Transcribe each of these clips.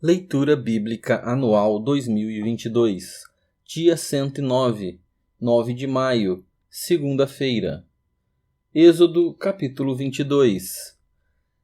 Leitura Bíblica Anual 2022, dia 109, 9 de maio, segunda-feira. Êxodo, capítulo 22.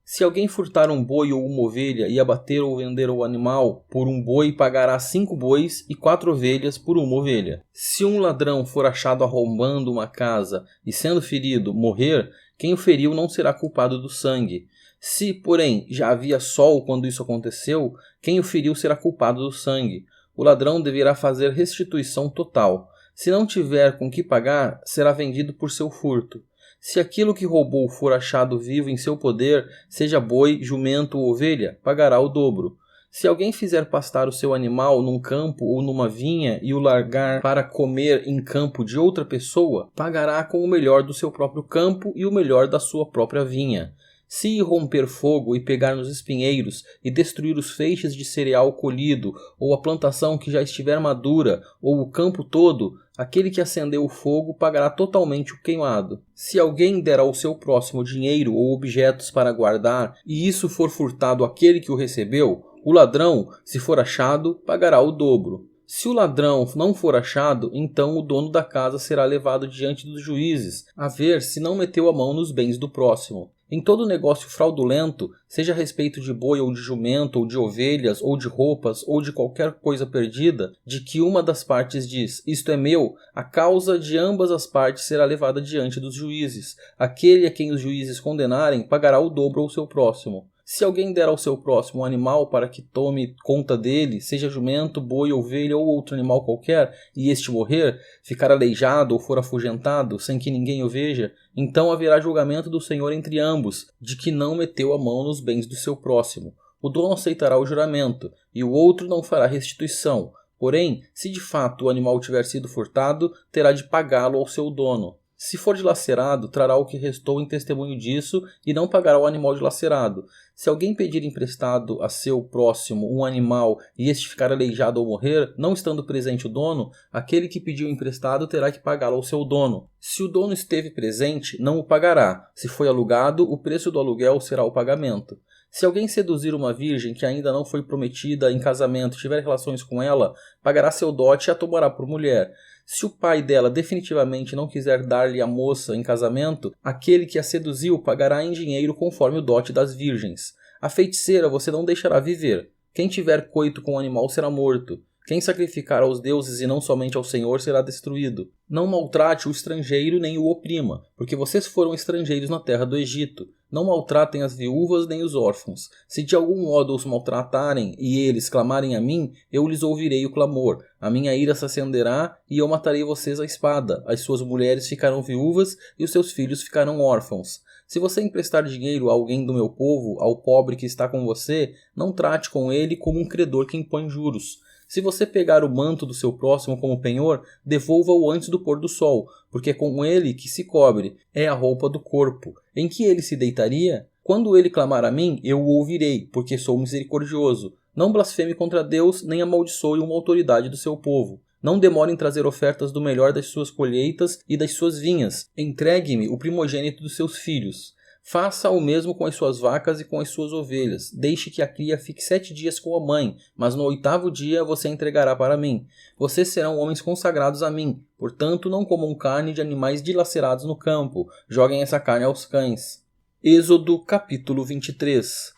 Se alguém furtar um boi ou uma ovelha e abater ou vender o animal, por um boi pagará 5 bois e 4 ovelhas por uma ovelha. Se um ladrão for achado arrombando uma casa e, sendo ferido, morrer, quem o feriu não será culpado do sangue. Se, porém, já havia sol quando isso aconteceu, quem o feriu será culpado do sangue. O ladrão deverá fazer restituição total. Se não tiver com que pagar, será vendido por seu furto. Se aquilo que roubou for achado vivo em seu poder, seja boi, jumento ou ovelha, pagará o dobro. Se alguém fizer pastar o seu animal num campo ou numa vinha e o largar para comer em campo de outra pessoa, pagará com o melhor do seu próprio campo e o melhor da sua própria vinha. Se romper fogo e pegar nos espinheiros e destruir os feixes de cereal colhido, ou a plantação que já estiver madura, ou o campo todo, aquele que acendeu o fogo pagará totalmente o queimado. Se alguém der ao seu próximo dinheiro ou objetos para guardar, e isso for furtado àquele que o recebeu, o ladrão, se for achado, pagará o dobro. Se o ladrão não for achado, então o dono da casa será levado diante dos juízes, a ver se não meteu a mão nos bens do próximo. Em todo negócio fraudulento, seja a respeito de boi ou de jumento, ou de ovelhas, ou de roupas, ou de qualquer coisa perdida, de que uma das partes diz, isto é meu, a causa de ambas as partes será levada diante dos juízes. Aquele a quem os juízes condenarem pagará o dobro ao seu próximo. Se alguém der ao seu próximo um animal para que tome conta dele, seja jumento, boi, ovelha ou outro animal qualquer, e este morrer, ficar aleijado ou for afugentado, sem que ninguém o veja, então haverá julgamento do Senhor entre ambos, de que não meteu a mão nos bens do seu próximo. O dono aceitará o juramento, e o outro não fará restituição. Porém, se de fato o animal tiver sido furtado, terá de pagá-lo ao seu dono. Se for dilacerado, trará o que restou em testemunho disso e não pagará o animal dilacerado. Se alguém pedir emprestado a seu próximo um animal e este ficar aleijado ou morrer, não estando presente o dono, aquele que pediu emprestado terá que pagá-lo ao seu dono. Se o dono esteve presente, não o pagará. Se foi alugado, o preço do aluguel será o pagamento. Se alguém seduzir uma virgem que ainda não foi prometida em casamento e tiver relações com ela, pagará seu dote e a tomará por mulher. Se o pai dela definitivamente não quiser dar-lhe a moça em casamento, aquele que a seduziu pagará em dinheiro conforme o dote das virgens. A feiticeira você não deixará viver. Quem tiver coito com o animal será morto. Quem sacrificar aos deuses e não somente ao Senhor será destruído. Não maltrate o estrangeiro nem o oprima, porque vocês foram estrangeiros na terra do Egito. Não maltratem as viúvas nem os órfãos. Se de algum modo os maltratarem e eles clamarem a mim, eu lhes ouvirei o clamor. A minha ira se acenderá e eu matarei vocês à espada. As suas mulheres ficarão viúvas e os seus filhos ficarão órfãos. Se você emprestar dinheiro a alguém do meu povo, ao pobre que está com você, não trate com ele como um credor que impõe juros. Se você pegar o manto do seu próximo como penhor, devolva-o antes do pôr do sol, porque é com ele que se cobre, é a roupa do corpo. Em que ele se deitaria? Quando ele clamar a mim, eu o ouvirei, porque sou misericordioso. Não blasfeme contra Deus, nem amaldiçoe uma autoridade do seu povo. Não demore em trazer ofertas do melhor das suas colheitas e das suas vinhas. Entregue-me o primogênito dos seus filhos. Faça o mesmo com as suas vacas e com as suas ovelhas. Deixe que a cria fique 7 dias com a mãe, mas no 8º dia você a entregará para mim. Vocês serão homens consagrados a mim, portanto não comam carne de animais dilacerados no campo. Joguem essa carne aos cães. Êxodo capítulo 23.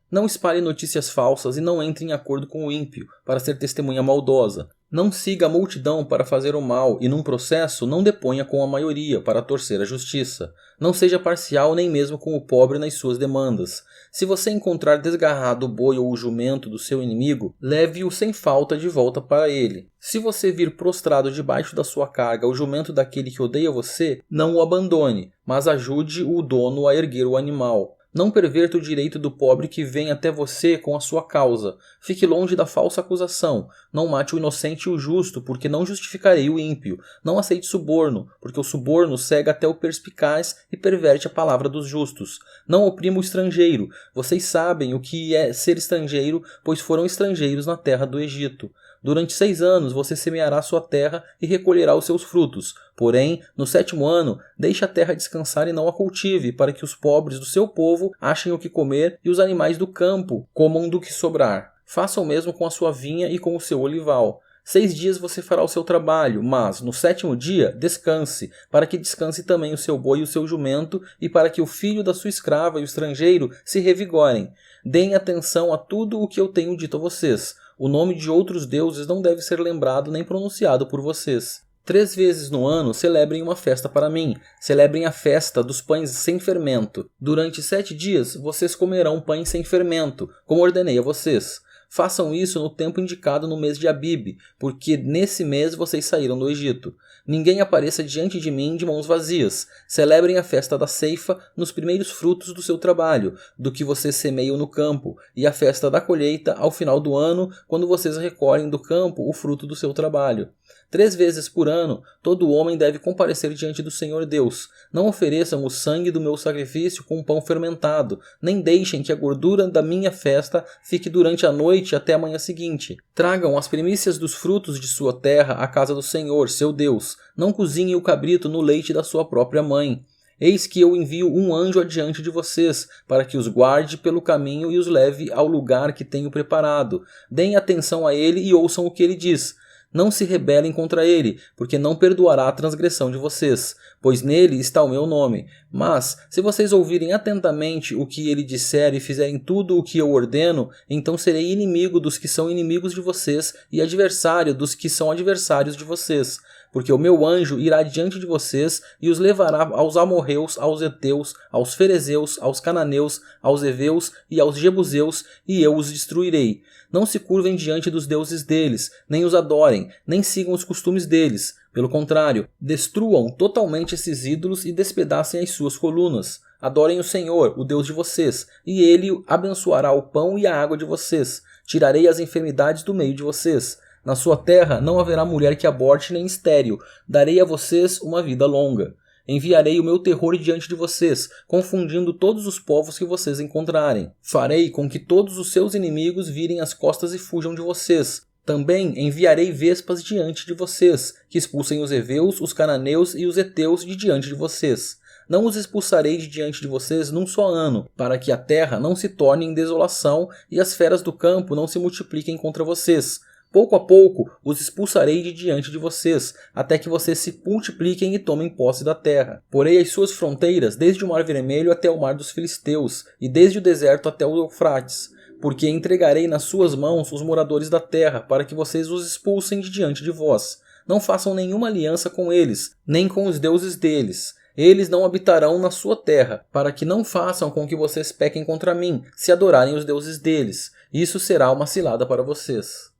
Não espalhe notícias falsas e não entre em acordo com o ímpio, para ser testemunha maldosa. Não siga a multidão para fazer o mal e, num processo, não deponha com a maioria para torcer a justiça. Não seja parcial nem mesmo com o pobre nas suas demandas. Se você encontrar desgarrado o boi ou o jumento do seu inimigo, leve-o sem falta de volta para ele. Se você vir prostrado debaixo da sua carga o jumento daquele que odeia você, não o abandone, mas ajude o dono a erguer o animal. Não perverta o direito do pobre que vem até você com a sua causa. Fique longe da falsa acusação. Não mate o inocente e o justo, porque não justificarei o ímpio. Não aceite suborno, porque o suborno cega até o perspicaz e perverte a palavra dos justos. Não oprima o estrangeiro. Vocês sabem o que é ser estrangeiro, pois foram estrangeiros na terra do Egito. Durante 6 anos você semeará sua terra e recolherá os seus frutos. Porém, no 7º ano, deixe a terra descansar e não a cultive, para que os pobres do seu povo achem o que comer e os animais do campo comam do que sobrar. Faça o mesmo com a sua vinha e com o seu olival. 6 dias você fará o seu trabalho, mas no 7º dia descanse, para que descanse também o seu boi e o seu jumento, e para que o filho da sua escrava e o estrangeiro se revigorem. Deem atenção a tudo o que eu tenho dito a vocês. O nome de outros deuses não deve ser lembrado nem pronunciado por vocês. 3 vezes no ano celebrem uma festa para mim. Celebrem a festa dos pães sem fermento. Durante 7 dias vocês comerão pães sem fermento, como ordenei a vocês. Façam isso no tempo indicado no mês de Abib, porque nesse mês vocês saíram do Egito. Ninguém apareça diante de mim de mãos vazias. Celebrem a festa da ceifa nos primeiros frutos do seu trabalho, do que vocês semeiam no campo, e a festa da colheita ao final do ano, quando vocês recolhem do campo o fruto do seu trabalho. 3 vezes por ano, todo homem deve comparecer diante do Senhor Deus. Não ofereçam o sangue do meu sacrifício com pão fermentado, nem deixem que a gordura da minha festa fique durante a noite até a manhã seguinte. Tragam as primícias dos frutos de sua terra à casa do Senhor, seu Deus. Não cozinhem o cabrito no leite da sua própria mãe. Eis que eu envio um anjo adiante de vocês, para que os guarde pelo caminho e os leve ao lugar que tenho preparado. Deem atenção a ele e ouçam o que ele diz. Não se rebelem contra ele, porque não perdoará a transgressão de vocês, pois nele está o meu nome. Mas, se vocês ouvirem atentamente o que ele disser e fizerem tudo o que eu ordeno, então serei inimigo dos que são inimigos de vocês e adversário dos que são adversários de vocês. Porque o meu anjo irá diante de vocês e os levará aos amorreus, aos heteus, aos ferezeus, aos cananeus, aos heveus e aos jebuseus, e eu os destruirei. Não se curvem diante dos deuses deles, nem os adorem, nem sigam os costumes deles. Pelo contrário, destruam totalmente esses ídolos e despedacem as suas colunas. Adorem o Senhor, o Deus de vocês, e ele abençoará o pão e a água de vocês. Tirarei as enfermidades do meio de vocês. Na sua terra não haverá mulher que aborte nem estéril. Darei a vocês uma vida longa. Enviarei o meu terror diante de vocês, confundindo todos os povos que vocês encontrarem. Farei com que todos os seus inimigos virem as costas e fujam de vocês. Também enviarei vespas diante de vocês, que expulsem os heveus, os cananeus e os heteus de diante de vocês. Não os expulsarei de diante de vocês num só ano, para que a terra não se torne em desolação e as feras do campo não se multipliquem contra vocês. Pouco a pouco os expulsarei de diante de vocês, até que vocês se multipliquem e tomem posse da terra. Porei as suas fronteiras desde o Mar Vermelho até o Mar dos Filisteus, e desde o deserto até o Eufrates, porque entregarei nas suas mãos os moradores da terra, para que vocês os expulsem de diante de vós. Não façam nenhuma aliança com eles, nem com os deuses deles. Eles não habitarão na sua terra, para que não façam com que vocês pequem contra mim, se adorarem os deuses deles. Isso será uma cilada para vocês.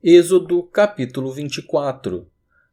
Êxodo capítulo 24.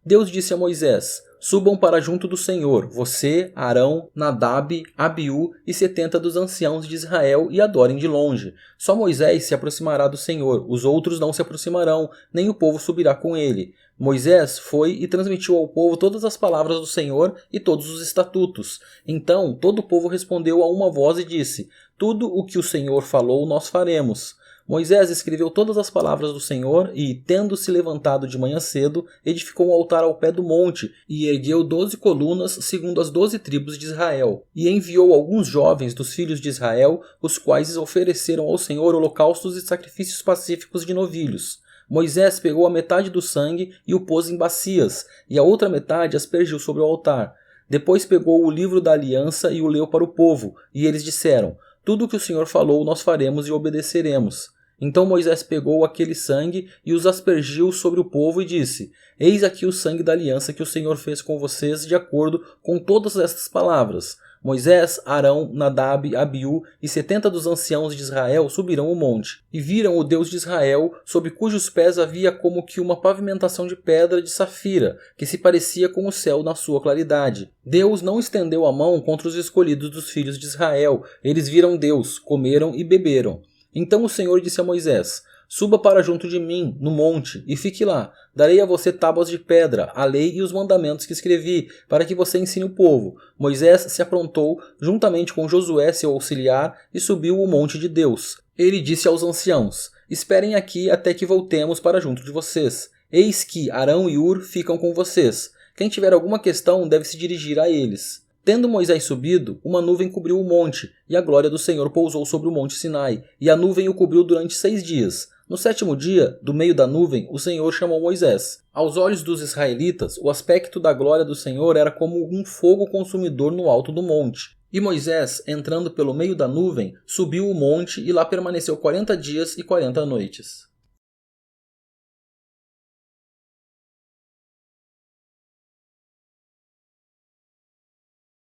Deus disse a Moisés: Subam para junto do Senhor, você, Arão, Nadab, Abiú e 70 dos anciãos de Israel, e adorem de longe. Só Moisés se aproximará do Senhor, os outros não se aproximarão, nem o povo subirá com ele. Moisés foi e transmitiu ao povo todas as palavras do Senhor e todos os estatutos. Então todo o povo respondeu a uma voz e disse: Tudo o que o Senhor falou nós faremos. Moisés escreveu todas as palavras do Senhor e, tendo-se levantado de manhã cedo, edificou um altar ao pé do monte e ergueu 12 colunas segundo as 12 tribos de Israel. E enviou alguns jovens dos filhos de Israel, os quais ofereceram ao Senhor holocaustos e sacrifícios pacíficos de novilhos. Moisés pegou a metade do sangue e o pôs em bacias, e a outra metade aspergiu sobre o altar. Depois pegou o livro da aliança e o leu para o povo, e eles disseram: Tudo o que o Senhor falou nós faremos e obedeceremos. Então Moisés pegou aquele sangue e os aspergiu sobre o povo e disse: Eis aqui o sangue da aliança que o Senhor fez com vocês de acordo com todas estas palavras. Moisés, Arão, Nadab, Abiú e 70 dos anciãos de Israel subirão o monte, e viram o Deus de Israel, sob cujos pés havia como que uma pavimentação de pedra de safira, que se parecia com o céu na sua claridade. Deus não estendeu a mão contra os escolhidos dos filhos de Israel. Eles viram Deus, comeram e beberam. Então o Senhor disse a Moisés: Suba para junto de mim, no monte, e fique lá. Darei a você tábuas de pedra, a lei e os mandamentos que escrevi, para que você ensine o povo. Moisés se aprontou, juntamente com Josué, seu auxiliar, e subiu o monte de Deus. Ele disse aos anciãos: Esperem aqui até que voltemos para junto de vocês. Eis que Arão e Ur ficam com vocês. Quem tiver alguma questão deve se dirigir a eles. Tendo Moisés subido, uma nuvem cobriu o monte, e a glória do Senhor pousou sobre o monte Sinai, e a nuvem o cobriu durante 6 dias. No 7º dia, do meio da nuvem, o Senhor chamou Moisés. Aos olhos dos israelitas, o aspecto da glória do Senhor era como um fogo consumidor no alto do monte. E Moisés, entrando pelo meio da nuvem, subiu o monte e lá permaneceu 40 dias e 40 noites.